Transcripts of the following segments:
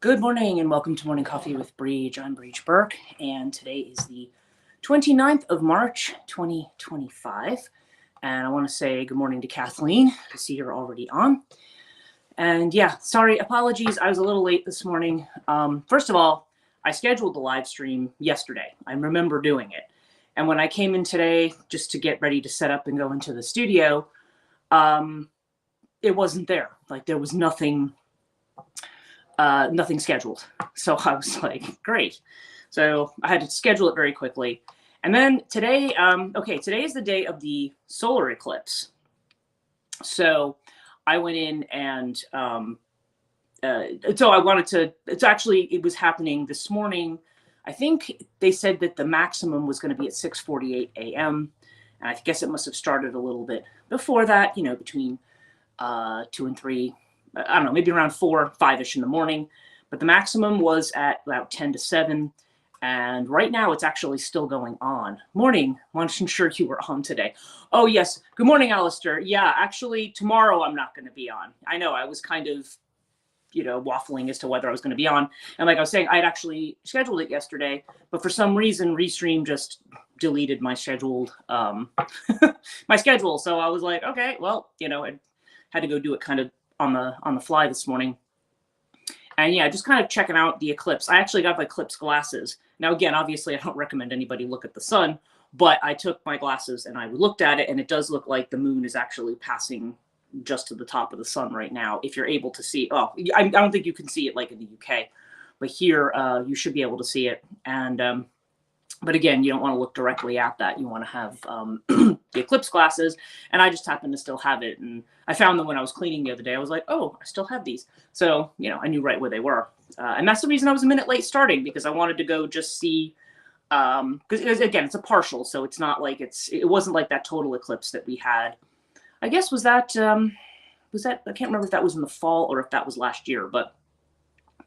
Good morning and welcome to Morning Coffee with Brigid. I'm Brigid Burke, and today is the 29th of March, 2025. And I want to say good morning to Kathleen. I see you're already on. And yeah, sorry, apologies. I was a little late this morning. First of all, I scheduled the live stream yesterday. I remember doing it. And when I came in today just to get ready to set up and go into the studio, it wasn't there. Like there was nothing scheduled. So I was like, great. So I had to schedule it very quickly. And then today, today is the day of the solar eclipse. So I went in and so I wanted to, it was happening this morning. I think they said that the maximum was going to be at 6:48 a.m. And I guess it must have started a little bit before that, between 2 and 3. I don't know, maybe around 4, 5-ish in the morning, but the maximum was at about 10 to 7. And right now it's actually still going on. Morning. Wasn't sure you were on today. Oh, yes. Good morning, Alistair. Yeah, actually, tomorrow I'm not going to be on. I know I was kind of, waffling as to whether I was going to be on. And like I was saying, I'd actually scheduled it yesterday, but for some reason, Restream just deleted my scheduled, my schedule. So I was like, okay, well, I had to go do it kind of on the fly this morning. And yeah, just kind of checking out the eclipse. I actually got my eclipse glasses. Now, again, obviously I don't recommend anybody look at the sun, but I took my glasses and I looked at it, and it does look like the moon is actually passing just to the top of the sun right now. If you're able to see, I don't think you can see it like in the UK, but here you should be able to see it. And but again, you don't want to look directly at that. You want to have the eclipse glasses, and I just happen to still have it. And I found them when I was cleaning the other day. I was like, oh, I still have these. So, I knew right where they were. And that's the reason I was a minute late starting, because I wanted to go just see, because again, it's a partial. So it's not like it wasn't like that total eclipse that we had. I guess was that, I can't remember if that was in the fall or if that was last year, but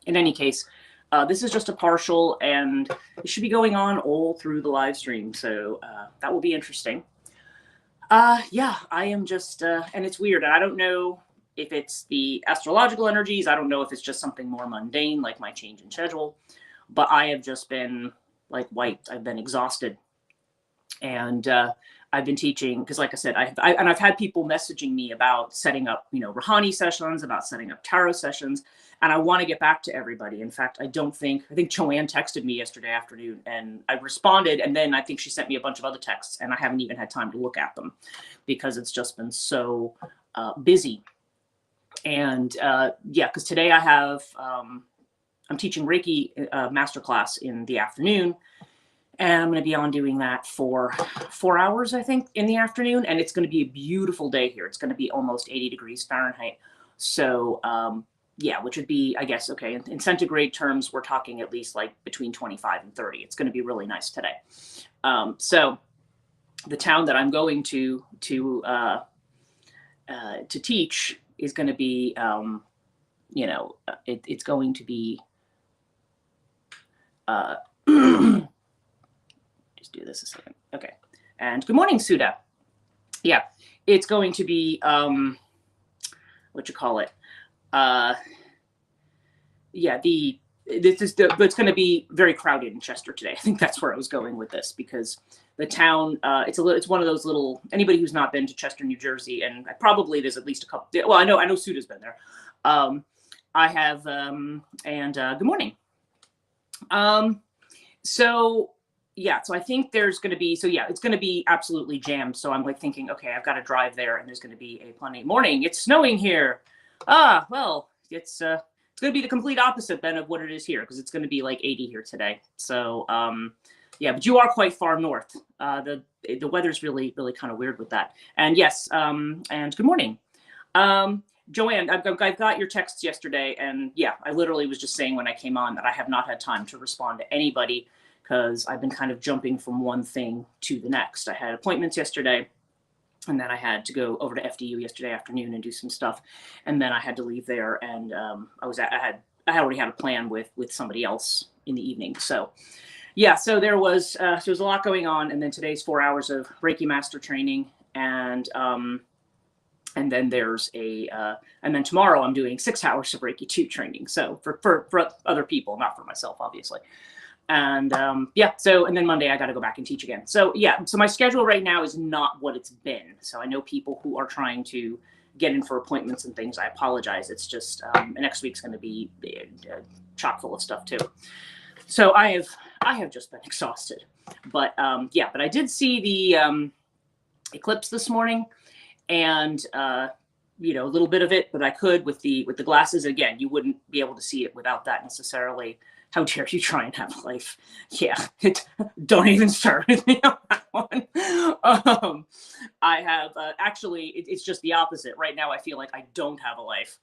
in any case, this is just a partial, and it should be going on all through the live stream. So that will be interesting. Yeah, I am just, and it's weird. I don't know if it's the astrological energies. I don't know if it's just something more mundane, like my change in schedule, but I have just been like wiped. I've been exhausted. And I've been teaching, because like I said, I've had people messaging me about setting up, Rahani sessions, about setting up tarot sessions, and I want to get back to everybody. In fact, I think Joanne texted me yesterday afternoon, and I responded, and then I think she sent me a bunch of other texts, and I haven't even had time to look at them because it's just been so busy. And yeah, because today I have, I'm teaching Reiki masterclass in the afternoon. And I'm going to be on doing that for 4 hours, I think, in the afternoon. And it's going to be a beautiful day here. It's going to be almost 80 degrees Fahrenheit. So, yeah, which would be, I guess, okay, in centigrade terms, we're talking at least like between 25 and 30. It's going to be really nice today. So the town that I'm going to teach is going to be, it's going to be, do this a second. Okay. And good morning, Suda. Yeah, it's going to be, it's going to be very crowded in Chester today. I think that's where I was going with this, because the town, it's one of those little, anybody who's not been to Chester, New Jersey, and probably there's at least a couple, well, I know Suda's been there. I have, good morning. So yeah, so I think there's going to be, it's going to be absolutely jammed. So I'm like thinking, okay, I've got to drive there, and there's going to be a plenty. Morning, it's snowing here. Well, it's going to be the complete opposite then of what it is here, because it's going to be like 80 here today. So yeah, but you are quite far north. The weather's really, really kind of weird with that. And yes, and good morning. Joanne, I've got your texts yesterday, and yeah, I literally was just saying when I came on that I have not had time to respond to anybody, because I've been kind of jumping from one thing to the next. I had appointments yesterday, and then I had to go over to FDU yesterday afternoon and do some stuff, and then I had to leave there, and I already had a plan with somebody else in the evening. So yeah, so there was a lot going on, and then today's 4 hours of Reiki Master training, and And then there's and then tomorrow I'm doing 6 hours of Reiki 2 training. So for other people, not for myself, obviously. And yeah, so, and then Monday I got to go back and teach again. So yeah, so my schedule right now is not what it's been. So I know people who are trying to get in for appointments and things. I apologize. It's just next week's going to be chock full of stuff too. So I have just been exhausted. But yeah, but I did see the eclipse this morning, and you know, a little bit of it, but I could with the glasses. Again, you wouldn't be able to see it without that necessarily. How dare you try and have a life? Yeah, don't even start with me on that one. I have actually, it's just the opposite. Right now, I feel like I don't have a life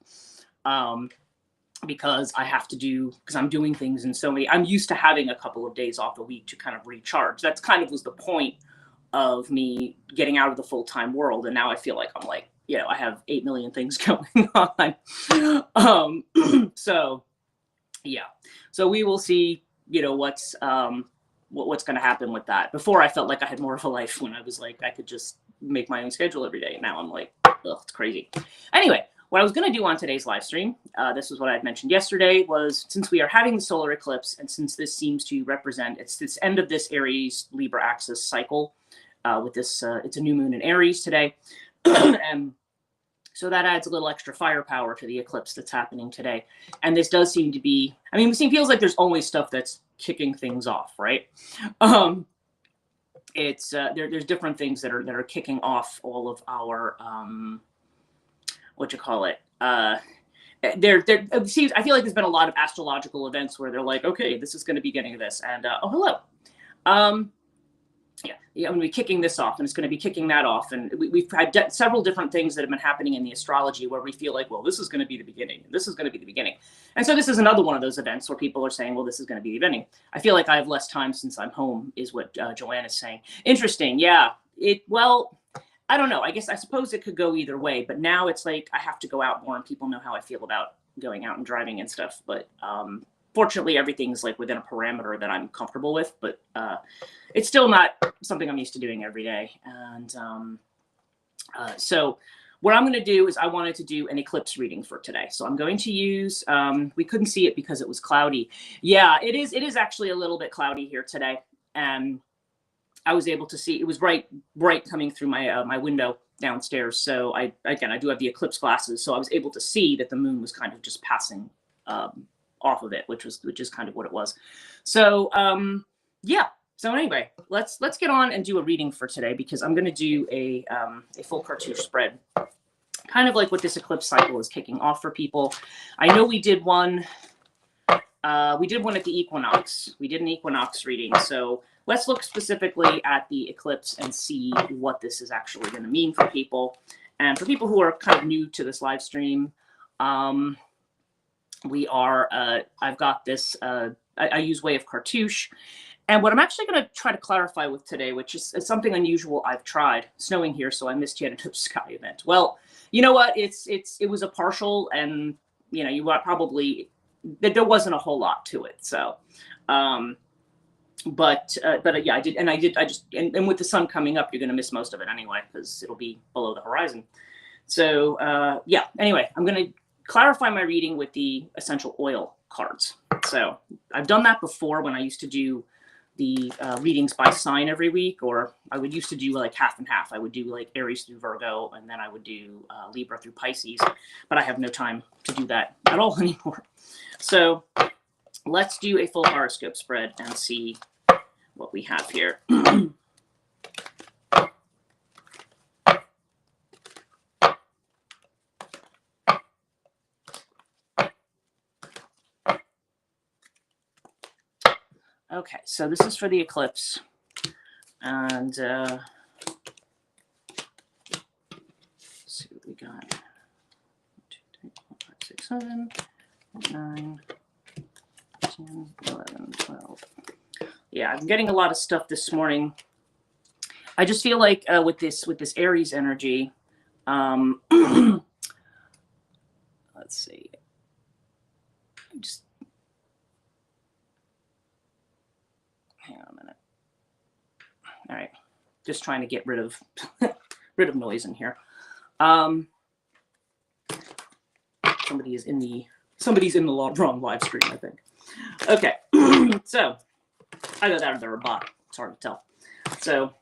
because I have to because I'm doing things in so many. I'm used to having a couple of days off a week to kind of recharge. That's kind of was the point of me getting out of the full-time world. And now I feel like I'm like, you know, I have 8 million things going on. So yeah, so we will see, you know, what's going to happen with that. Before I felt like I had more of a life when I was like, I could just make my own schedule every day. Now I'm like, ugh, it's crazy. Anyway, what I was going to do on today's live stream, this was what I had mentioned yesterday, was since we are having the solar eclipse, and since this seems to represent, it's this end of this Aries Libra axis cycle with this, it's a new moon in Aries today. And so that adds a little extra firepower to the eclipse that's happening today. And this does seem to be, I mean, it feels like there's always stuff that's kicking things off, right? It's there's different things that are kicking off all of our what you call it. It seems, I feel like there's been a lot of astrological events where they're like, okay, this is going to be getting this, and oh, hello. Yeah, I'm going to be kicking this off, and it's going to be kicking that off. And we've had several different things that have been happening in the astrology where we feel like, well, this is going to be the beginning. This is going to be the beginning. And so this is another one of those events where people are saying, well, this is going to be the beginning. I feel like I have less time since I'm home, is what Joanne is saying. Interesting. Yeah. Well, I don't know. I suppose it could go either way. But now it's like I have to go out more, and people know how I feel about going out and driving and stuff. But fortunately, everything's like within a parameter that I'm comfortable with, but it's still not something I'm used to doing every day. And so what I'm going to do is I wanted to do an eclipse reading for today. So I'm going to use, we couldn't see it because it was cloudy. Yeah, it is actually a little bit cloudy here today. And I was able to see, it was bright coming through my my window downstairs. So I do have the eclipse glasses. So I was able to see that the moon was kind of just passing off of it, which is kind of what it was. So yeah. So anyway, let's get on and do a reading for today, because I'm going to do a full cartouche spread, kind of like what this eclipse cycle is kicking off for people. I know we did one. We did one at the equinox. We did an equinox reading. So let's look specifically at the eclipse and see what this is actually going to mean for people. And for people who are kind of new to this live stream, we are, I've got this, I use Way of Cartouche. And what I'm actually going to try to clarify with today, which is something unusual I've tried, snowing here, so I missed yet another sky event. Well, you know what? It was a partial, and you know, you probably, there wasn't a whole lot to it. So, but yeah, I did, and with the sun coming up, you're going to miss most of it anyway, because it'll be below the horizon. So yeah, anyway, I'm going to clarify my reading with the essential oil cards. So I've done that before when I used to do the readings by sign every week, or I would used to do like half and half. I would do like Aries through Virgo, and then I would do Libra through Pisces, but I have no time to do that at all anymore. So let's do a full horoscope spread and see what we have here. Okay, so this is for the eclipse, and let's see what we got. 1, 2, 3, 4, 5, 6, 7, 8, 9, 10, 11, 12. Yeah, I'm getting a lot of stuff this morning. I just feel like with this Aries energy, let's see. Just hang on a minute. All right, just trying to get rid of noise in here. somebody's in the wrong live stream, I think. Okay, so either that or they're a bot. It's hard to tell. So,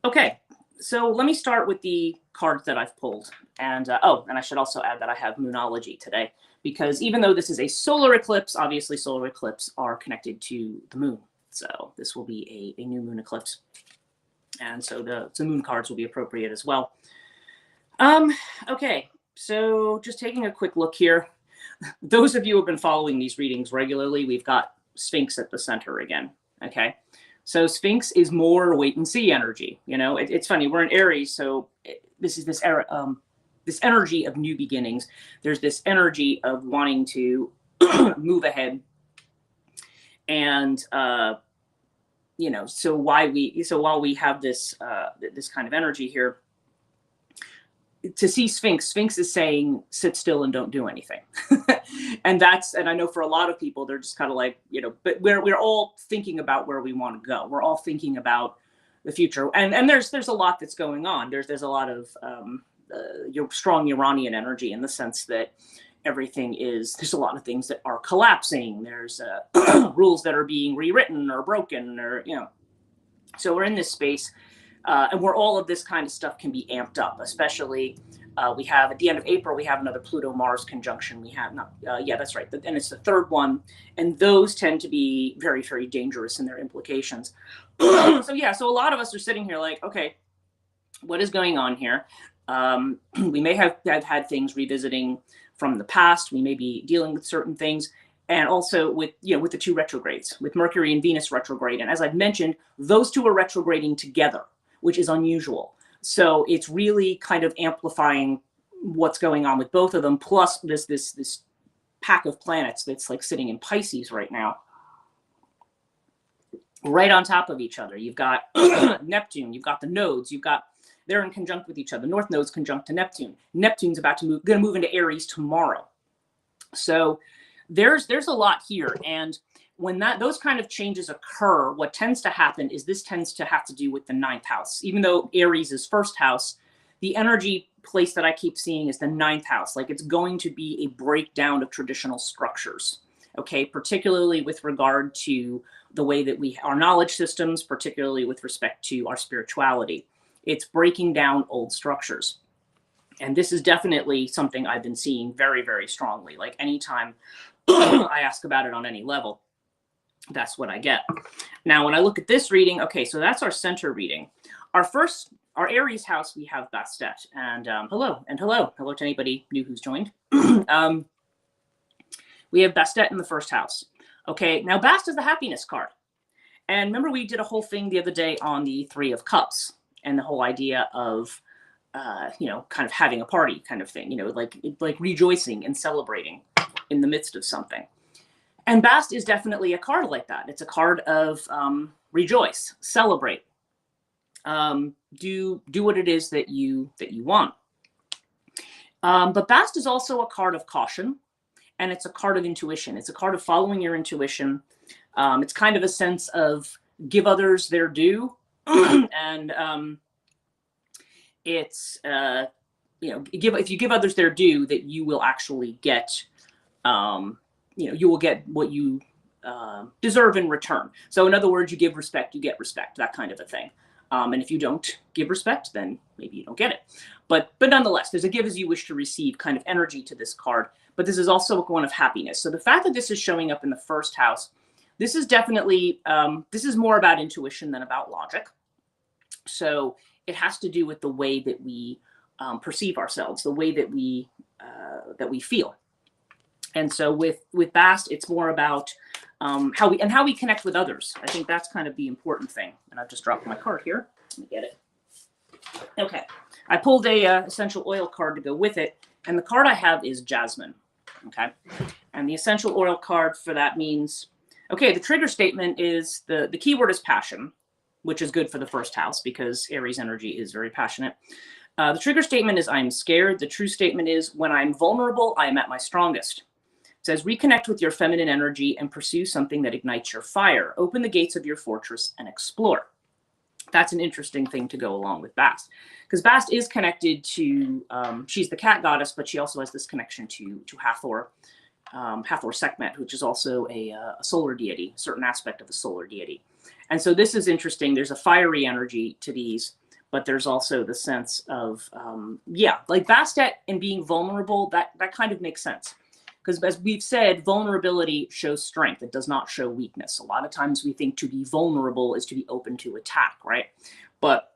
okay, so let me start with the cards that I've pulled. And and I should also add that I have Moonology today, because even though this is a solar eclipse, obviously solar eclipses are connected to the moon. So this will be a new moon eclipse. And so the moon cards will be appropriate as well. Okay, so just taking a quick look here. Those of you who have been following these readings regularly, we've got Sphinx at the center again, okay? So Sphinx is more wait and see energy. You know, it's funny, we're in Aries, so this is this era, this energy of new beginnings. There's this energy of wanting to move ahead. And, you know, so while we have this, this kind of energy here, to see Sphinx is saying, sit still and don't do anything. and I know for a lot of people, they're just kind of like, you know, but we're all thinking about where we want to go. We're all thinking about the future. And there's a lot that's going on. There's a lot of strong Uranian energy, in the sense that there's a lot of things that are collapsing. There's rules that are being rewritten or broken, or, you know, so we're in this space. And where all of this kind of stuff can be amped up, especially we have at the end of April, we have another Pluto-Mars conjunction. We have yeah, that's right. And it's the third one. And those tend to be very, very dangerous in their implications. So yeah, so a lot of us are sitting here like, okay, what is going on here? We may have had things revisiting from the past. We may be dealing with certain things. And also with, you know, with the two retrogrades, with Mercury and Venus retrograde. And as I've mentioned, those two are retrograding together, which is unusual. So it's really kind of amplifying what's going on with both of them, plus this pack of planets that's like sitting in Pisces right now, right on top of each other. You've got Neptune, you've got the nodes, they're in conjunct with each other. North node's conjunct to Neptune. Neptune's going to move into Aries tomorrow. So there's a lot here. And when those kind of changes occur, what tends to happen is this tends to have to do with the 9th house. Even though Aries is first house, the energy place that I keep seeing is the 9th house. Like, it's going to be a breakdown of traditional structures, okay? Particularly with regard to the way that our knowledge systems, particularly with respect to our spirituality. It's breaking down old structures. And this is definitely something I've been seeing very, very strongly. Like, anytime I ask about it on any level, that's what I get. Now, when I look at this reading, okay, so that's our center reading. Our Aries house, we have Bastet. And hello to anybody new who's joined. We have Bastet in the first house. Okay, now Bast is the happiness card. And remember, we did a whole thing the other day on the 3 of Cups and the whole idea of, you know, kind of having a party kind of thing, you know, like rejoicing and celebrating in the midst of something. And Bast is definitely a card like that. It's a card of rejoice, celebrate, do what it is that you want. But Bast is also a card of caution, and it's a card of intuition. It's a card of following your intuition. It's kind of a sense of give others their due, and it's you know, if you give others their due, that you will actually get. You know, you will get what you deserve in return. So in other words, you give respect, you get respect, that kind of a thing. And if you don't give respect, then maybe you don't get it. But nonetheless, there's a give as you wish to receive kind of energy to this card. But this is also one of happiness. So the fact that this is showing up in the first house, this is definitely, this is more about intuition than about logic. So it has to do with the way that we perceive ourselves, the way that we feel. And so with Bast, it's more about how we connect with others. I think that's kind of the important thing. And I've just dropped my card here. Let me get it. Okay, I pulled a essential oil card to go with it, and the card I have is Jasmine. Okay, and the essential oil card for that means, okay, the trigger statement is the keyword is passion, which is good for the first house because Aries energy is very passionate. The trigger statement is I'm scared. The true statement is when I'm vulnerable, I am at my strongest. It says, reconnect with your feminine energy and pursue something that ignites your fire. Open the gates of your fortress and explore. That's an interesting thing to go along with Bast, because Bast is connected to, she's the cat goddess, but she also has this connection to Hathor, Hathor Sekhmet, which is also a solar deity, certain aspect of a solar deity. And so this is interesting. There's a fiery energy to these, but there's also the sense of, yeah, like Bastet and being vulnerable, that kind of makes sense. Because as we've said, vulnerability shows strength. It does not show weakness. A lot of times we think to be vulnerable is to be open to attack, right? But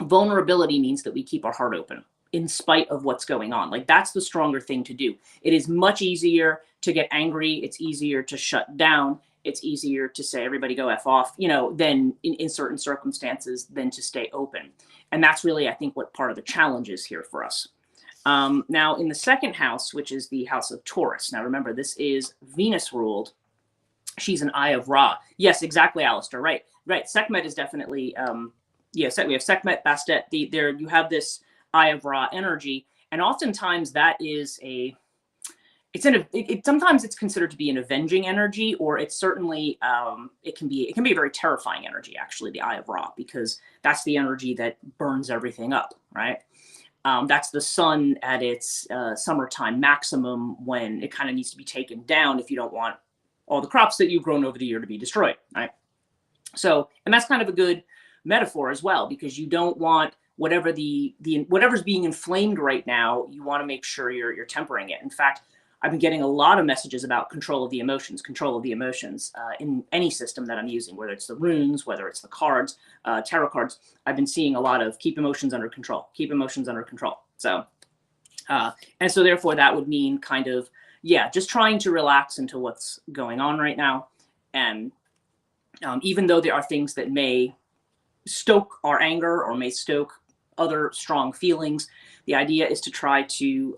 vulnerability means that we keep our heart open in spite of what's going on. Like, that's the stronger thing to do. It is much easier to get angry. It's easier to shut down. It's easier to say, everybody go F off, you know, than in certain circumstances than to stay open. And that's really, I think, what part of the challenge is here for us. Now, in the second house, which is the house of Taurus. Now, remember, this is Venus ruled. She's an Eye of Ra. Yes, exactly, Alistair. Right, right. Sekhmet is definitely, yes, we have Sekhmet, Bastet. There you have this Eye of Ra energy. And oftentimes that is a, sometimes it's considered to be an avenging energy, or it's certainly, it can be a very terrifying energy, actually, the Eye of Ra, because that's the energy that burns everything up, right? That's the sun at its summertime maximum, when it kind of needs to be taken down if you don't want all the crops that you've grown over the year to be destroyed, right? So, and that's kind of a good metaphor as well, because you don't want whatever whatever's being inflamed right now, you want to make sure you're tempering it. In fact, I've been getting a lot of messages about control of the emotions in any system that I'm using, whether it's the runes, whether it's the cards, tarot cards. I've been seeing a lot of keep emotions under control, keep emotions under control. So, and so therefore that would mean kind of, yeah, just trying to relax into what's going on right now. And even though there are things that may stoke our anger or may stoke other strong feelings, the idea is to try to,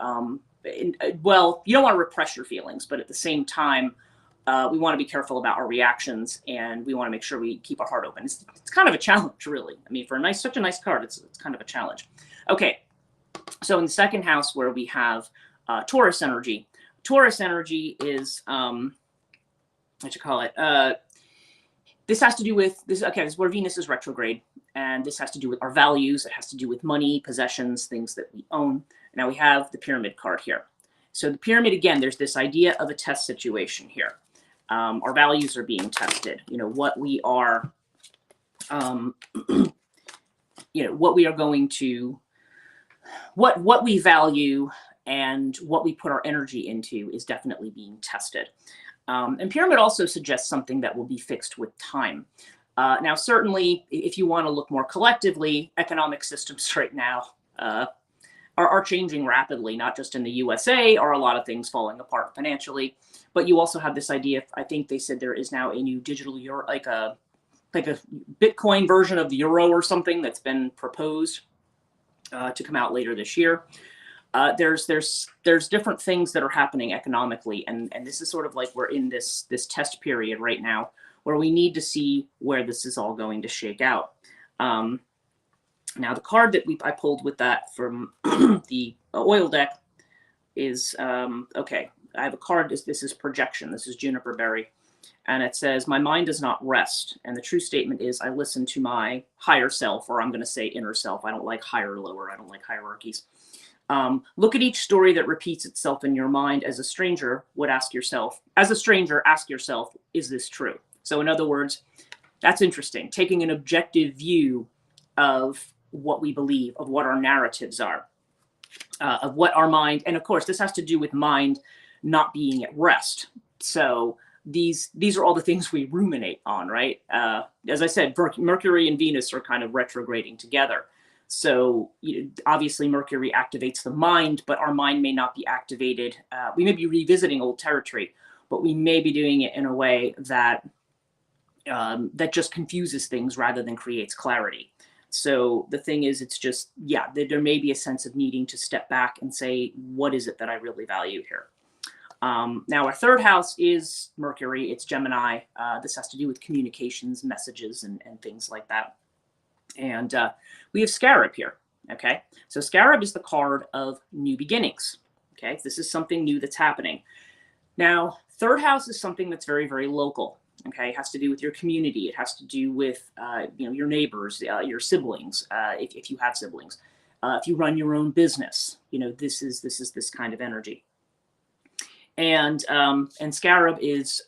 well, you don't want to repress your feelings, but at the same time, we want to be careful about our reactions, and we want to make sure we keep our heart open. It's kind of a challenge, really. I mean, for such a nice card, it's kind of a challenge. Okay, so in the second house, where we have Taurus energy is, what you call it? This has to do with this. Okay, this is where Venus is retrograde, and this has to do with our values. It has to do with money, possessions, things that we own. Now we have the pyramid card here. So the pyramid, again, there's this idea of a test situation here. Our values are being tested. You know, what we are, you know, what we are going to, what we value and what we put our energy into is definitely being tested. And pyramid also suggests something that will be fixed with time. Now, certainly, if you want to look more collectively, economic systems right now are changing rapidly, not just in the USA, are a lot of things falling apart financially, but you also have this idea, I think they said there is now a new digital euro, like a Bitcoin version of the euro or something that's been proposed to come out later this year. There's different things that are happening economically, and this is sort of like we're in this test period right now where we need to see where this is all going to shake out. Now, the card that I pulled with that from the oil deck is, okay, I have a card, this is projection, this is Juniper Berry, and it says, my mind does not rest. And the true statement is, I listen to my higher self, or I'm going to say inner self. I don't like higher or lower, I don't like hierarchies. Look at each story that repeats itself in your mind. As a stranger would ask yourself, as a stranger, ask yourself, is this true? So in other words, that's interesting, taking an objective view of what we believe, of what our narratives are, of what our mind, and of course, this has to do with mind not being at rest. So these are all the things we ruminate on, right? As I said, Mercury and Venus are kind of retrograding together. So obviously Mercury activates the mind, but our mind may not be activated. We may be revisiting old territory, but we may be doing it in a way that that just confuses things rather than creates clarity. So the thing is, it's just, yeah, there may be a sense of needing to step back and say, what is it that I really value here? Now, our third house is Mercury. It's Gemini. This has to do with communications, messages, and things like that. And we have Scarab here, okay? So Scarab is the card of new beginnings, okay? This is something new that's happening. Now, third house is something that's very, very local, Okay, it has to do with your community. It has to do with your neighbors, your siblings, if you have siblings. If you run your own business, this is this kind of energy. And Scarab is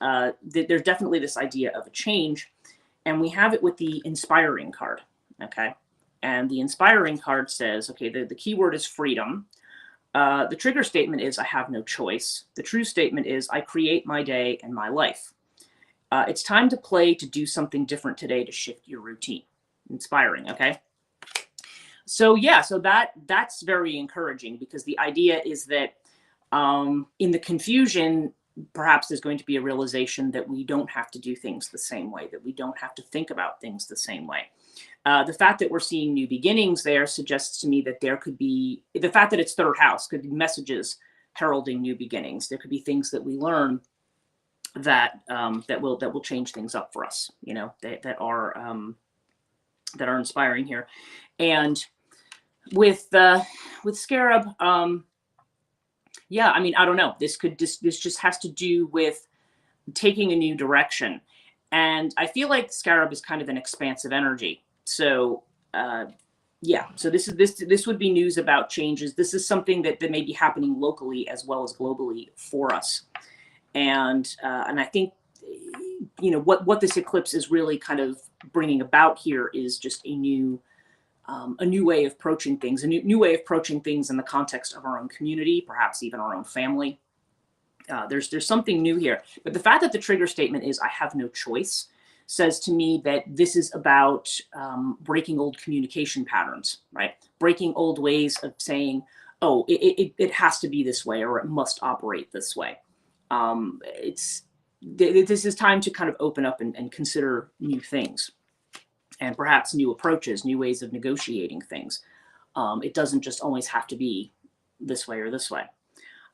there's definitely this idea of a change, and we have it with the inspiring card. Okay, and the inspiring card says, okay, the key word is freedom. The trigger statement is I have no choice. The true statement is I create my day and my life. It's time to play, to do something different today, to shift your routine. Inspiring, okay? So yeah, so that's very encouraging, because the idea is that in the confusion, perhaps there's going to be a realization that we don't have to do things the same way, that we don't have to think about things the same way. The fact that we're seeing new beginnings there suggests to me that there could be, the fact that it's third house could be messages heralding new beginnings. There could be things that we learn that that will change things up for us, that are inspiring here. And with Scarab, yeah, I mean, I don't know. This just has to do with taking a new direction, and I feel like Scarab is kind of an expansive energy. So yeah, so this would be news about changes. This is something that may be happening locally as well as globally for us. And I think, what this eclipse is really kind of bringing about here is just a new way of approaching things, a new way of approaching things in the context of our own community, perhaps even our own family. There's something new here. But the fact that the trigger statement is I have no choice says to me that this is about breaking old communication patterns, right? Breaking old ways of saying, oh, it has to be this way, or it must operate this way. This is time to kind of open up and consider new things, and perhaps new approaches, new ways of negotiating things. It doesn't just always have to be this way or this way.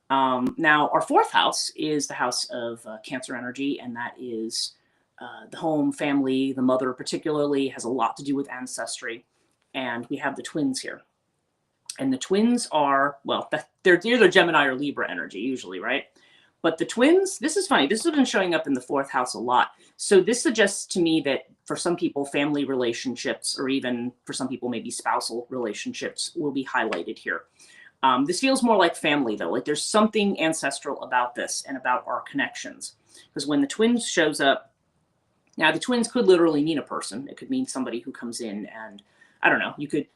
Now, our fourth house is the house of Cancer energy, and that is the home, family, the mother particularly, has a lot to do with ancestry. And we have the twins here. And the twins are, well, they're either Gemini or Libra energy usually, right? But the twins, this is funny. This has been showing up in the fourth house a lot. So this suggests to me that for some people, family relationships, or even for some people, maybe spousal relationships, will be highlighted here. This feels more like family, though. Like there's something ancestral about this and about our connections. Because when the twins shows up, now the twins could literally mean a person. It could mean somebody who comes in and, I don't know, you could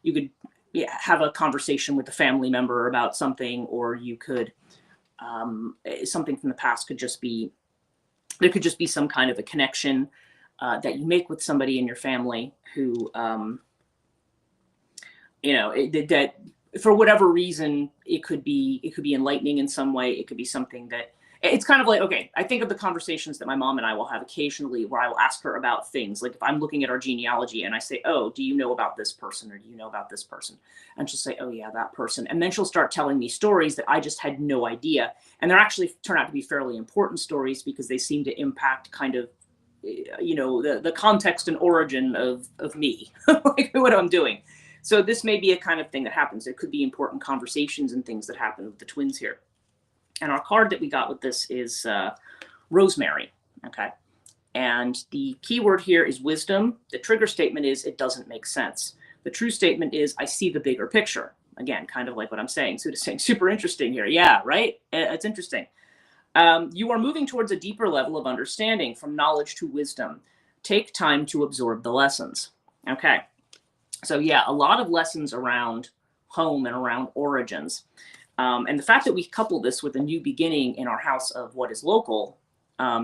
have a conversation with a family member about something, or you could, something from the past could just be, there could just be some kind of a connection that you make with somebody in your family who, that for whatever reason, it could be enlightening in some way. It could be something that, it's kind of like, okay, I think of the conversations that my mom and I will have occasionally where I will ask her about things. Like if I'm looking at our genealogy and I say, oh, do you know about this person? Or do you know about this person? And she'll say, oh yeah, that person. And then she'll start telling me stories that I just had no idea. And they're actually turn out to be fairly important stories, because they seem to impact kind of, the context and origin of me, like what I'm doing. So this may be a kind of thing that happens. There could be important conversations and things that happen with the twins here. And our card that we got with this is Rosemary, okay? And the keyword here is wisdom. The trigger statement is it doesn't make sense. The true statement is I see the bigger picture. Again, kind of like what I'm saying. So it's saying super interesting here. Yeah, right? It's interesting. You are moving towards a deeper level of understanding, from knowledge to wisdom. Take time to absorb the lessons. Okay. So yeah, a lot of lessons around home and around origins. And the fact that we couple this with a new beginning in our house of what is local,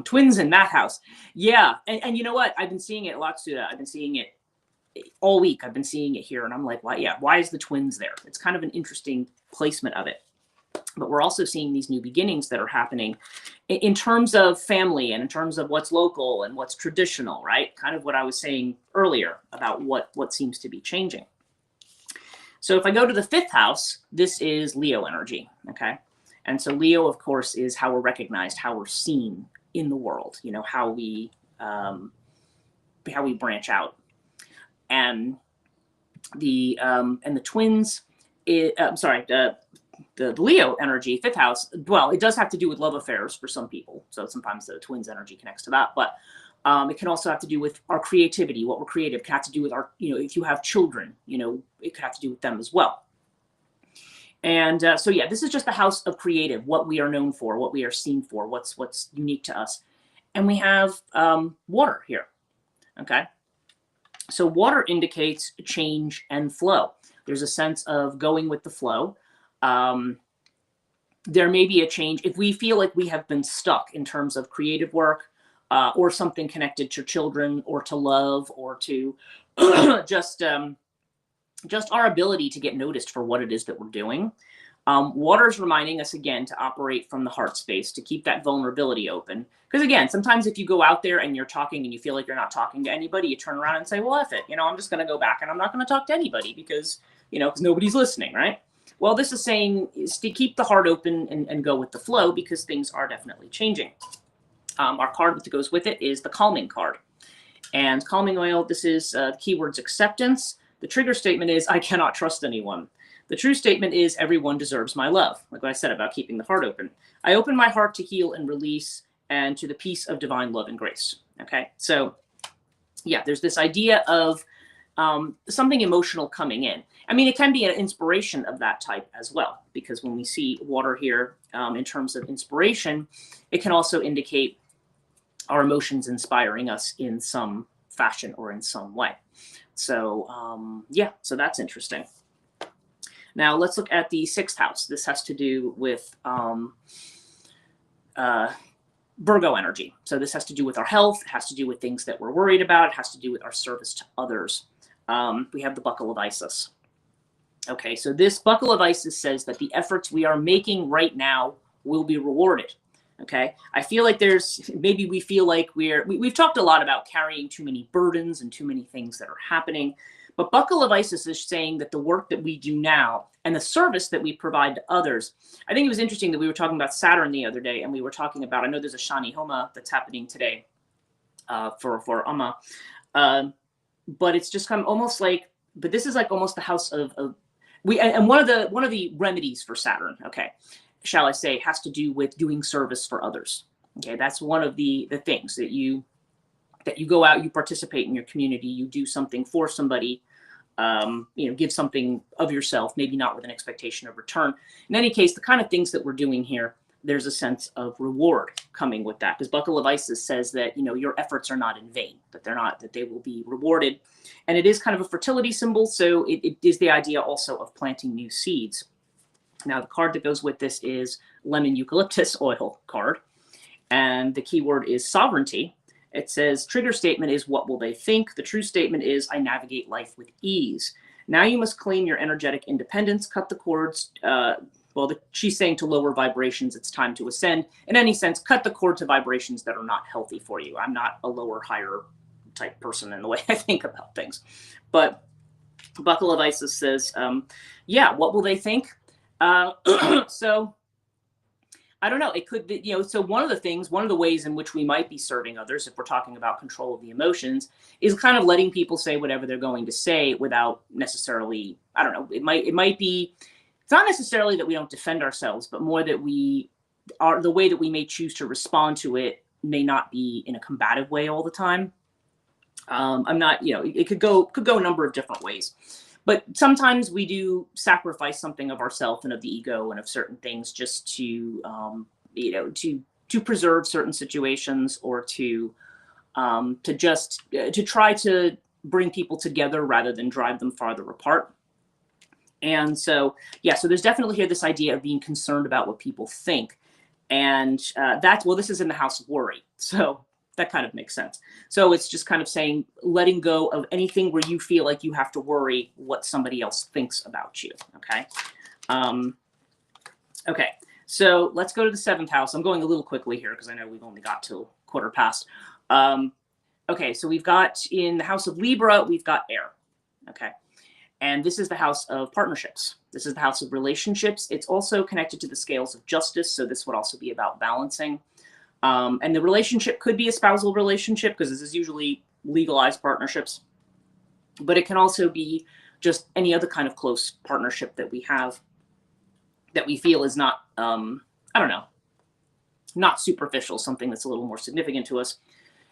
twins in that house. Yeah. And you know what? I've been seeing it a lot, Suda. I've been seeing it all week. I've been seeing it here, and I'm like, why is the twins there? It's kind of an interesting placement of it. But we're also seeing these new beginnings that are happening in terms of family and in terms of what's local and what's traditional, right? Kind of what I was saying earlier about what seems to be changing. So if I go to the fifth house, this is Leo energy, okay? And so Leo, of course, is how we're recognized, how we're seen in the world, how we branch out. And the twins, the Leo energy, fifth house, well, it does have to do with love affairs for some people. So sometimes the twins energy connects to that. But It can also have to do with our creativity, what we're creative. It can have to do with our, if you have children, it could have to do with them as well. And so, yeah, this is just the house of creative, what we are known for, what we are seen for, what's unique to us. And we have water here. Okay. So water indicates change and flow. There's a sense of going with the flow. There may be a change if we feel like we have been stuck in terms of creative work, or something connected to children or to love or to just our ability to get noticed for what it is that we're doing. Water is reminding us again to operate from the heart space, to keep that vulnerability open. Because again, sometimes if you go out there and you're talking and you feel like you're not talking to anybody, you turn around and say, well, F it, I'm just going to go back and I'm not going to talk to anybody because nobody's listening, right? Well, this is saying is to keep the heart open and go with the flow, because things are definitely changing. Our card that goes with it is the calming card. And calming oil, this is keywords acceptance. The trigger statement is, I cannot trust anyone. The true statement is, everyone deserves my love. Like what I said about keeping the heart open. I open my heart to heal and release, and to the peace of divine love and grace. Okay, so yeah, there's this idea of something emotional coming in. I mean, it can be an inspiration of that type as well, because when we see water here in terms of inspiration, it can also indicate our emotions inspiring us in some fashion or in some way. So yeah, so that's interesting. Now let's look at the 6th house. This has to do with Virgo energy. So this has to do with our health. It has to do with things that we're worried about. It has to do with our service to others. We have the buckle of Isis. Okay, so this buckle of Isis says that the efforts we are making right now will be rewarded. Okay, I feel like maybe we feel like we've talked a lot about carrying too many burdens and too many things that are happening. But buckle of Isis is saying that the work that we do now and the service that we provide to others. I think it was interesting that we were talking about Saturn the other day, and we were talking about, I know there's a Shani Homa that's happening today for Amma. But it's just kind of almost like, but this is like almost the house of and one of the remedies for Saturn, okay, shall I say, has to do with doing service for others. Okay, that's one of the things that you go out, you participate in your community, you do something for somebody, give something of yourself, maybe not with an expectation of return. In any case, the kind of things that we're doing here, there's a sense of reward coming with that, because buckle of Isis says that your efforts are not in vain, that they will be rewarded. And it is kind of a fertility symbol, so it is the idea also of planting new seeds. Now the card that goes with this is lemon eucalyptus oil card, and the keyword is sovereignty. It says trigger statement is, what will they think? The true statement is, I navigate life with ease. Now you must claim your energetic independence, cut the cords. She's saying to lower vibrations, it's time to ascend. In any sense, cut the cord to vibrations that are not healthy for you. I'm not a lower, higher type person in the way I think about things. But buckle of Isis says, yeah, what will they think? So I don't know. It could be, so one of the ways in which we might be serving others, if we're talking about control of the emotions, is kind of letting people say whatever they're going to say without necessarily, I don't know, it might be, it's not necessarily that we don't defend ourselves, but more that the way that we may choose to respond to it may not be in a combative way all the time. I'm not, it could go a number of different ways. But sometimes we do sacrifice something of ourselves and of the ego and of certain things just to, to preserve certain situations, or to try to bring people together rather than drive them farther apart. And so, yeah, so there's definitely here this idea of being concerned about what people think. And this is in the house of worry. So that kind of makes sense. So it's just kind of saying, letting go of anything where you feel like you have to worry what somebody else thinks about you. Okay. Okay. So let's go to the 7th house. I'm going a little quickly here because I know we've only got till 1:15. Okay. So we've got in the house of Libra, we've got air. Okay. And this is the house of partnerships. This is the house of relationships. It's also connected to the scales of justice. So this would also be about balancing. And the relationship could be a spousal relationship, because this is usually legalized partnerships. But it can also be just any other kind of close partnership that we have that we feel is not, not superficial, something that's a little more significant to us.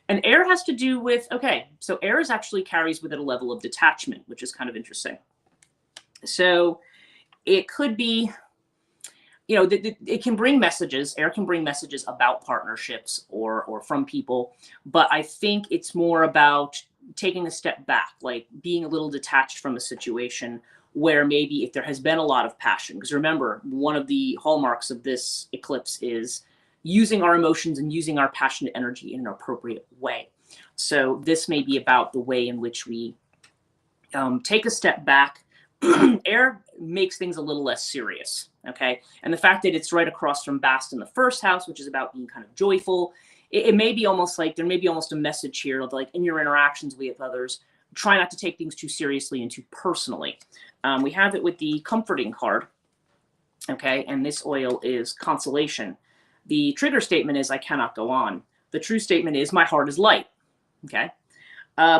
And air has to do with, okay, so air is actually carries with it a level of detachment, which is kind of interesting. So it could be, it can bring messages. Air can bring messages about partnerships or from people, but I think it's more about taking a step back, like being a little detached from a situation where maybe if there has been a lot of passion, because remember, one of the hallmarks of this eclipse is using our emotions and using our passionate energy in an appropriate way. So this may be about the way in which we take a step back. Air makes things a little less serious, okay? And the fact that it's right across from Bast in the first house, which is about being kind of joyful, it may be almost like there may be almost a message here of like in your interactions with others, try not to take things too seriously and too personally. We have it with the comforting card, okay? And this oil is consolation. The trigger statement is I cannot go on. The true statement is my heart is light, okay?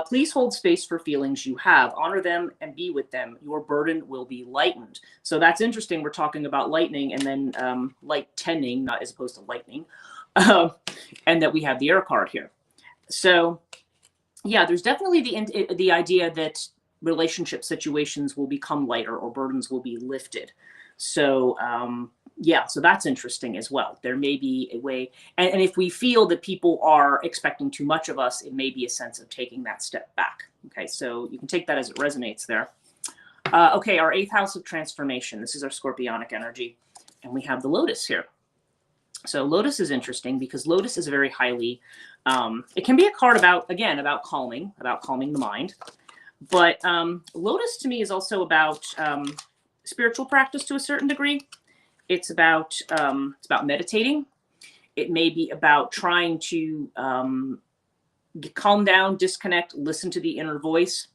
Please hold space for feelings you have. Honor them and be with them. Your burden will be lightened. So that's interesting. We're talking about lightning and then lightening, not as opposed to lightning. And that we have the air card here. So yeah, there's definitely the idea that relationship situations will become lighter or burdens will be lifted. So yeah, so that's interesting as well. There may be a way, and if we feel that people are expecting too much of us, it may be a sense of taking that step back. Okay, so you can take that as it resonates there. Okay, our 8th house of transformation. This is our scorpionic energy, and we have the lotus here. So lotus is interesting because lotus is a very highly, it can be a card about, again, about calming the mind. But lotus to me is also about spiritual practice to a certain degree. It's about meditating. It may be about trying to calm down, disconnect, listen to the inner voice,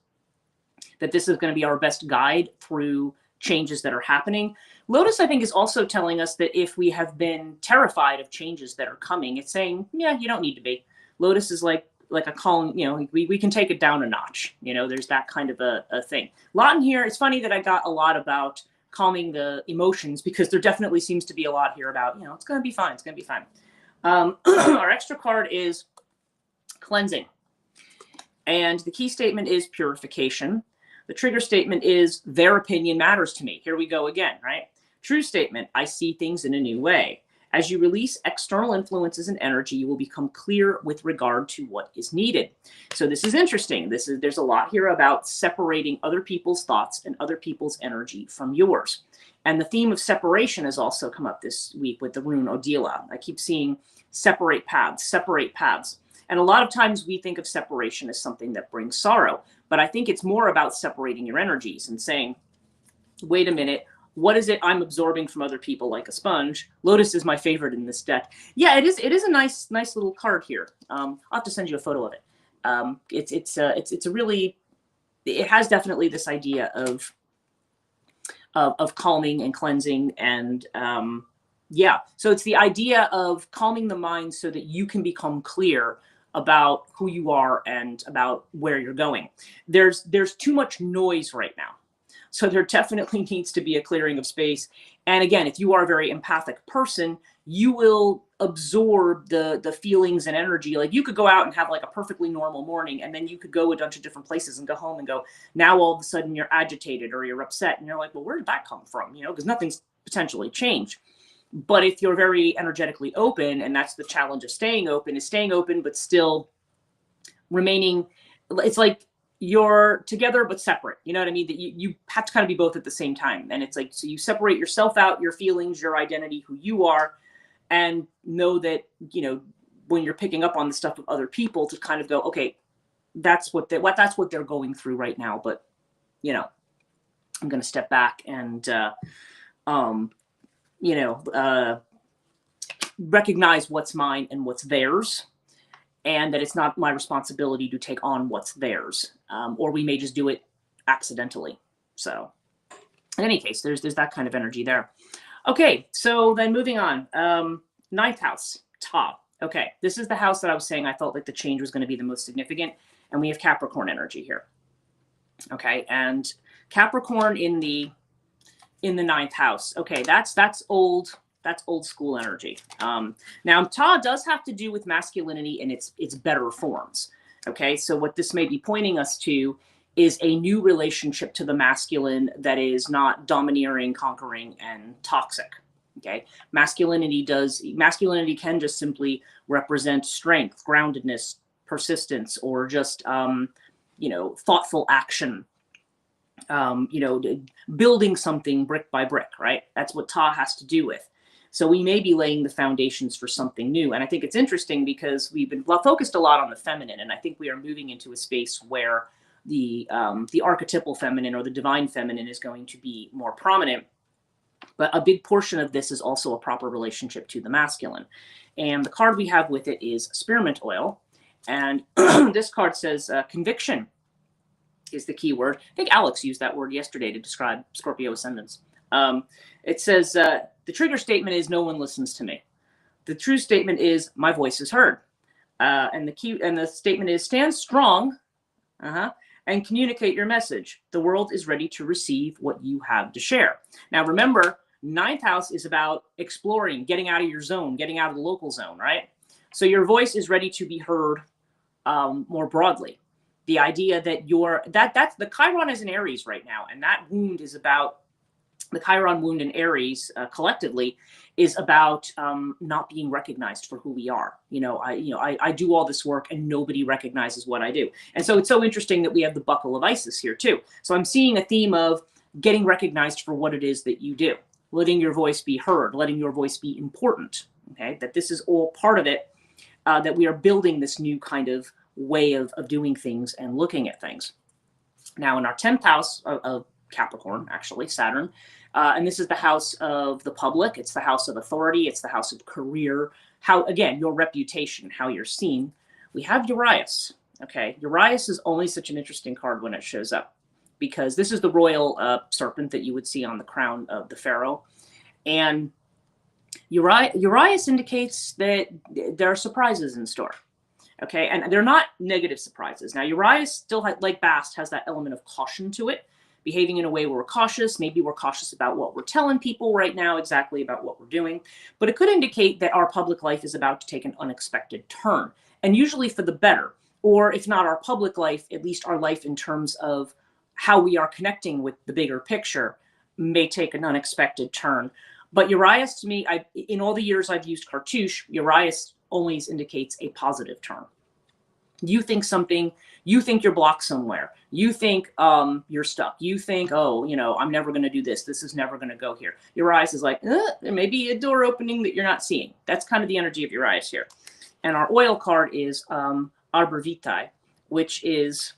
that this is going to be our best guide through changes that are happening. Lotus, I think, is also telling us that if we have been terrified of changes that are coming, it's saying, yeah, you don't need to be. Lotus is like a calm, we can take it down a notch. There's that kind of a thing. A lot in here. It's funny that I got a lot about calming the emotions because there definitely seems to be a lot here about, it's going to be fine. It's going to be fine. Our extra card is cleansing. And the key statement is purification. The trigger statement is their opinion matters to me. Here we go again, right? True statement, I see things in a new way. As you release external influences and energy, you will become clear with regard to what is needed. So this is interesting. There's a lot here about separating other people's thoughts and other people's energy from yours. And the theme of separation has also come up this week with the rune Odila. I keep seeing separate paths, separate paths. And a lot of times we think of separation as something that brings sorrow. But I think it's more about separating your energies and saying, wait a minute, what is it I'm absorbing from other people like a sponge? Lotus is my favorite in this deck. Yeah, it is a nice little card here. I'll have to send you a photo of it. It's a really, it has definitely this idea of calming and cleansing and yeah. So it's the idea of calming the mind so that you can become clear about who you are and about where you're going. There's too much noise right now. So there definitely needs to be a clearing of space. And again, if you are a very empathic person, you will absorb the feelings and energy. Like you could go out and have like a perfectly normal morning, and then you could go a bunch of different places and go home and go, now all of a sudden you're agitated or you're upset. And you're like, well, where did that come from? Because nothing's potentially changed. But if you're very energetically open, and that's the challenge of staying open, but still remaining, it's like you're together but separate. You know what I mean? That you have to kind of be both at the same time. And it's like, so you separate yourself out, your feelings, your identity, who you are, and know that, when you're picking up on the stuff of other people, to kind of go, okay, that's what they're going through right now. But, I'm going to step back and, recognize what's mine and what's theirs, and that it's not my responsibility to take on what's theirs, or we may just do it accidentally. So in any case, there's that kind of energy there. Okay, so then moving on, 9th house, top. Okay, this is the house that I was saying I felt like the change was going to be the most significant, and we have Capricorn energy here. Okay, and Capricorn in the 9th house. Okay, that's old. That's old school energy. Now, Ta does have to do with masculinity in its better forms. Okay, so what this may be pointing us to is a new relationship to the masculine that is not domineering, conquering, and toxic. Okay, masculinity can just simply represent strength, groundedness, persistence, or just thoughtful action. Building something brick by brick, right? That's what Ta has to do with. So we may be laying the foundations for something new. And I think it's interesting because we've been focused a lot on the feminine, and I think we are moving into a space where the archetypal feminine or the divine feminine is going to be more prominent. But a big portion of this is also a proper relationship to the masculine. And the card we have with it is Spearmint Oil. And this card says conviction is the key word. I think Alex used that word yesterday to describe Scorpio ascendants. It says the trigger statement is no one listens to me. The true statement is my voice is heard. And the statement is stand strong and communicate your message. The world is ready to receive what you have to share. Now remember, 9th house is about exploring, getting out of your zone, getting out of the local zone, right? So your voice is ready to be heard more broadly. The idea that that's the Chiron is in Aries right now, and that wound is about the Chiron wound in Aries collectively is about not being recognized for who we are. I do all this work and nobody recognizes what I do. And so it's so interesting that we have the buckle of Isis here too. So I'm seeing a theme of getting recognized for what it is that you do, letting your voice be heard, letting your voice be important. Okay, that this is all part of it, that we are building this new kind of way of doing things and looking at things. Now in our 10th house of Capricorn, actually, Saturn, and this is the house of the public. It's the house of authority. It's the house of career. How, again, your reputation, how you're seen. We have Urias. Okay, Urias is only such an interesting card when it shows up because this is the royal serpent that you would see on the crown of the pharaoh. And Urias indicates that there are surprises in store. Okay, and they're not negative surprises. Now, Urias still, like Bast, has that element of caution to it, behaving in a way where we're cautious. Maybe we're cautious about what we're telling people right now, exactly about what we're doing. But it could indicate that our public life is about to take an unexpected turn, and usually for the better. Or if not our public life, at least our life in terms of how we are connecting with the bigger picture may take an unexpected turn. But Urias, to me, in all the years I've used Cartouche, Urias always indicates a positive turn. You think you're blocked somewhere. You think you're stuck. You think, I'm never going to do this. This is never going to go here. Urias is like, there may be a door opening that you're not seeing. That's kind of the energy of Urias here. And our oil card is Arbor Vitae, which is,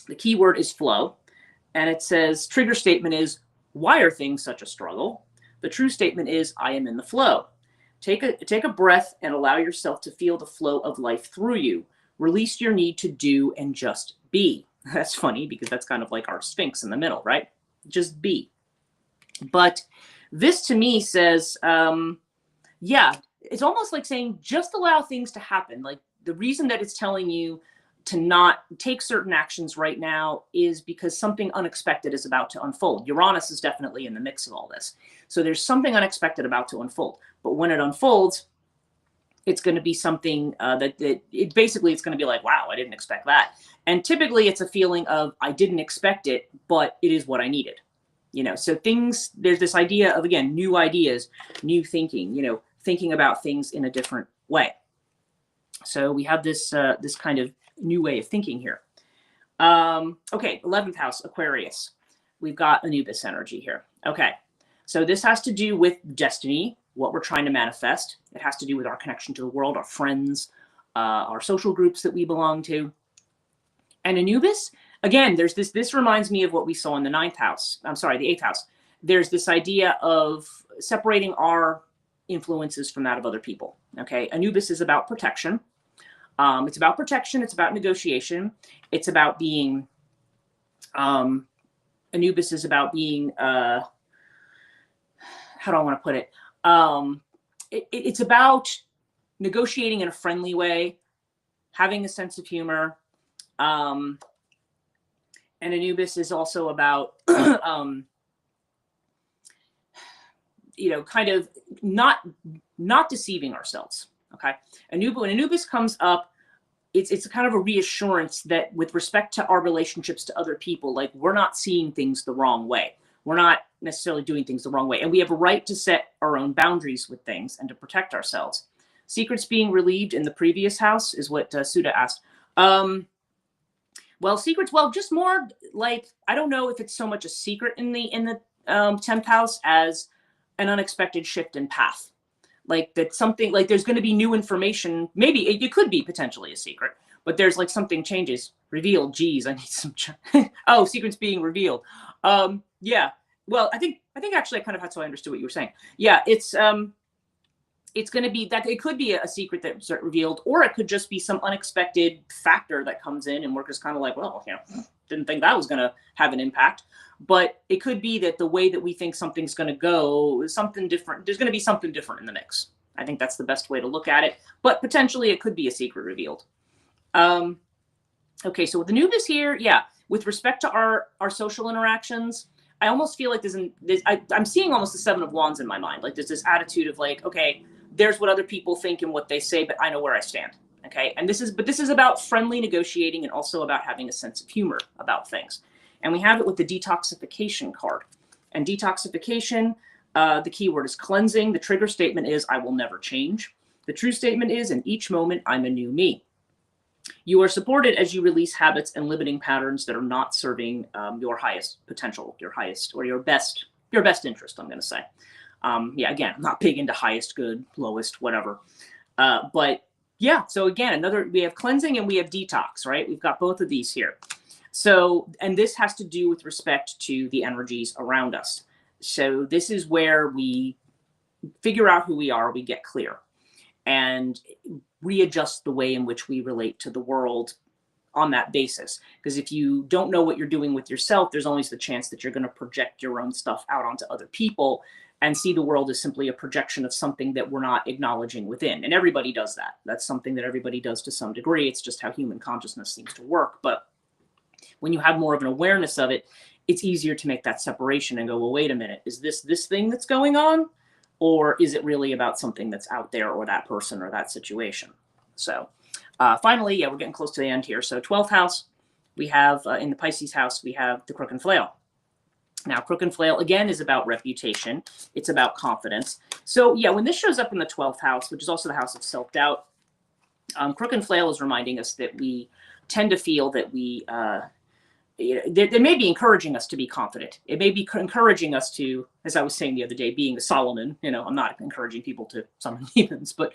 the key word is flow. And it says, trigger statement is, why are things such a struggle? The true statement is, I am in the flow. Take a breath and allow yourself to feel the flow of life through you. Release your need to do and just be. That's funny because that's kind of like our Sphinx in the middle, right? Just be. But this to me says, it's almost like saying just allow things to happen. Like the reason that it's telling you to not take certain actions right now is because something unexpected is about to unfold. Uranus is definitely in the mix of all this. So there's something unexpected about to unfold. But when it unfolds, it's going to be something it's going to be like, wow, I didn't expect that. And typically it's a feeling of, I didn't expect it, but it is what I needed. So there's this idea of, again, new ideas, new thinking, thinking about things in a different way. So we have this kind of new way of thinking here. Okay, 11th house, Aquarius. We've got Anubis energy here. Okay, so this has to do with destiny, what we're trying to manifest. It has to do with our connection to the world, our friends, our social groups that we belong to. And Anubis, again, there's this reminds me of what we saw in the 9th house. I'm sorry, the 8th house. There's this idea of separating our influences from that of other people. Okay, Anubis is about protection. It's about protection. It's about negotiation. It's about being, Anubis is about being, how do I want to put it? It's about negotiating in a friendly way, having a sense of humor. And Anubis is also about kind of not deceiving ourselves. Okay. When Anubis comes up, it's kind of a reassurance that with respect to our relationships to other people, like we're not seeing things the wrong way. We're not necessarily doing things the wrong way. And we have a right to set our own boundaries with things and to protect ourselves. Secrets being relieved in the previous house is what Suda asked. Well, secrets, well, just more like, I don't know if it's so much a secret in the 10th house as an unexpected shift in path. Like that something, like there's going to be new information. Maybe it could be potentially a secret, but there's like something changes. Revealed. Geez, I need some. Oh, secrets being revealed. Yeah. Well, I think actually that's how I understood what you were saying. Yeah, it's going to be that it could be a secret that's revealed, or it could just be some unexpected factor that comes in, and we're just kind of like, well, didn't think that was going to have an impact. But it could be that the way that we think something's going to go is something different. There's going to be something different in the mix. I think that's the best way to look at it. But potentially it could be a secret revealed. Okay, so with Anubis here, yeah, with respect to our social interactions, I almost feel like I'm seeing almost the 7 of Wands in my mind. Like there's this attitude of like, okay, there's what other people think and what they say, but I know where I stand. Okay, and this is about friendly negotiating and also about having a sense of humor about things. And we have it with the detoxification card. And detoxification, the keyword is cleansing. The trigger statement is, I will never change. The true statement is, in each moment, I'm a new me. You are supported as you release habits and limiting patterns that are not serving your highest potential, your highest or your best interest, I'm going to say. Yeah, again, I'm not big into highest good, lowest, whatever. But yeah, so again, we have cleansing and we have detox, right? We've got both of these here. So, and this has to do with respect to the energies around us. So this is where we figure out who we are, we get clear, and readjust the way in which we relate to the world on that basis. Because if you don't know what you're doing with yourself, there's always the chance that you're going to project your own stuff out onto other people and see the world as simply a projection of something that we're not acknowledging within. And everybody does that. That's something that everybody does to some degree. It's just how human consciousness seems to work. But when you have more of an awareness of it, it's easier to make that separation and go, well, wait a minute, is this thing that's going on? Or is it really about something that's out there or that person or that situation? So finally, yeah, we're getting close to the end here. So 12th house, we have in the Pisces house, we have the Crook and Flail. Now, Crook and Flail, again, is about reputation. It's about confidence. So yeah, when this shows up in the 12th house, which is also the house of self-doubt, Crook and Flail is reminding us that we tend to feel that they may be encouraging us to be confident. It may be encouraging us to, as I was saying the other day, being a Solomon. I'm not encouraging people to summon demons, but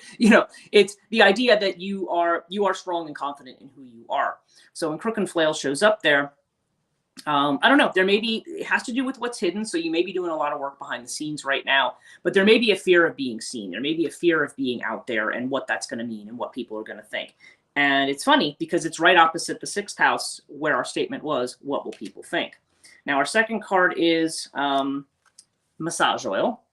it's the idea that you are strong and confident in who you are. So when Crook and Flail shows up there, I don't know, it has to do with what's hidden. So you may be doing a lot of work behind the scenes right now, but there may be a fear of being seen. There may be a fear of being out there and what that's going to mean and what people are going to think. And it's funny because it's right opposite the 6th house where our statement was, what will people think? Now, our second card is massage oil.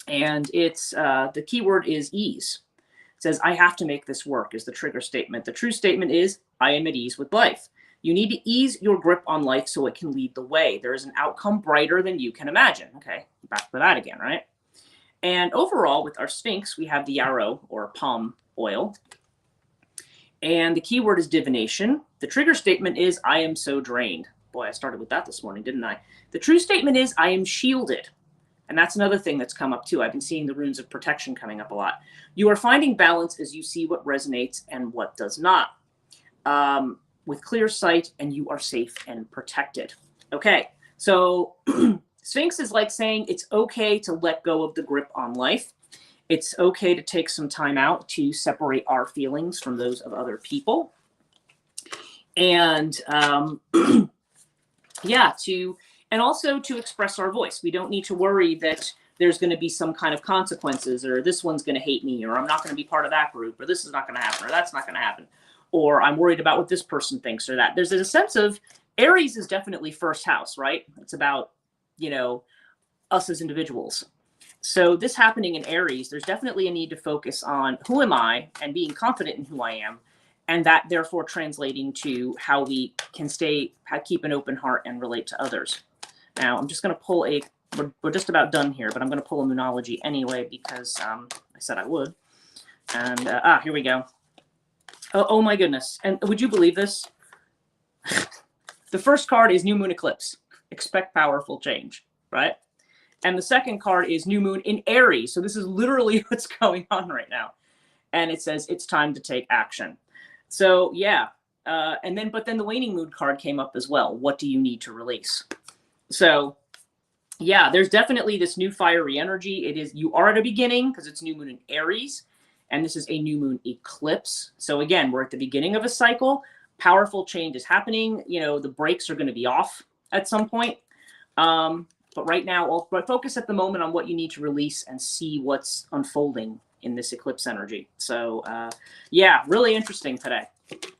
And it's the keyword is ease. It says, I have to make this work is the trigger statement. The true statement is, I am at ease with life. You need to ease your grip on life so it can lead the way. There is an outcome brighter than you can imagine. Okay, back to that again, right? And overall, with our Sphinx, we have the yarrow or palm oil. And the keyword is divination. The trigger statement is, I am so drained. Boy, I started with that this morning, didn't I? The true statement is, I am shielded. And that's another thing that's come up too. I've been seeing the runes of protection coming up a lot. You are finding balance as you see what resonates and what does not. With clear sight, and you are safe and protected. Okay, so Sphinx is like saying it's okay to let go of the grip on life. It's okay to take some time out to separate our feelings from those of other people. And yeah, and also to express our voice. We don't need to worry that there's going to be some kind of consequences, or this one's going to hate me, or I'm not going to be part of that group, or this is not going to happen, or that's not going to happen, or I'm worried about what this person thinks, or that. There's a sense of, Aries is definitely first house, right? It's about, us as individuals. So this happening in Aries, there's definitely a need to focus on who am I and being confident in who I am, and that therefore translating to how we can keep an open heart and relate to others. Now, I'm just going to pull a we're just about done here, but I'm going to pull a Moonology anyway because I said I would. And here we go. Oh my goodness! And would you believe this? The first card is New Moon Eclipse. Expect powerful change, right? And the second card is New Moon in Aries. So this is literally what's going on right now. And it says it's time to take action. So yeah, but then the Waning Moon card came up as well. What do you need to release? So yeah, there's definitely this new fiery energy. It is, you are at a beginning because it's New Moon in Aries, and this is a New Moon eclipse. So again, we're at the beginning of a cycle. Powerful change is happening. You know, the brakes are going to be off at some point. But right now, I'll focus at the moment on what you need to release and see what's unfolding in this eclipse energy. So yeah, really interesting today.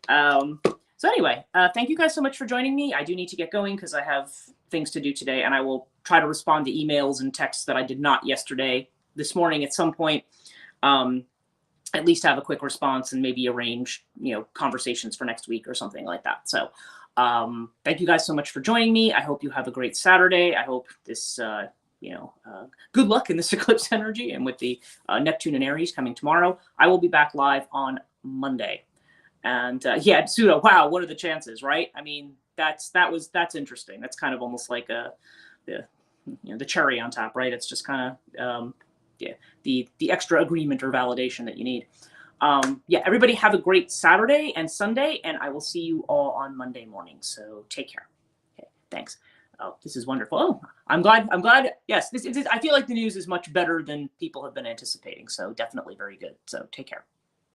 So anyway, thank you guys so much for joining me. I do need to get going because I have things to do today, and I will try to respond to emails and texts that I did not yesterday, this morning at some point. At least have a quick response and maybe arrange, you know, conversations for next week or something like that. So thank you guys so much for joining me. I hope you have a great Saturday. I hope this, good luck in this eclipse energy and with the Neptune and Aries coming tomorrow. I will be back live on Monday. And yeah, Pseudo, wow, what are the chances, right? I mean, that's interesting. That's kind of almost like the cherry on top, right? It's just kind of yeah, the extra agreement or validation that you need. Yeah, everybody have a great Saturday and Sunday, and I will see you all on Monday morning. So take care. Okay, thanks. Oh, this is wonderful. Oh, I'm glad. Yes, I feel like the news is much better than people have been anticipating. So definitely very good. So take care.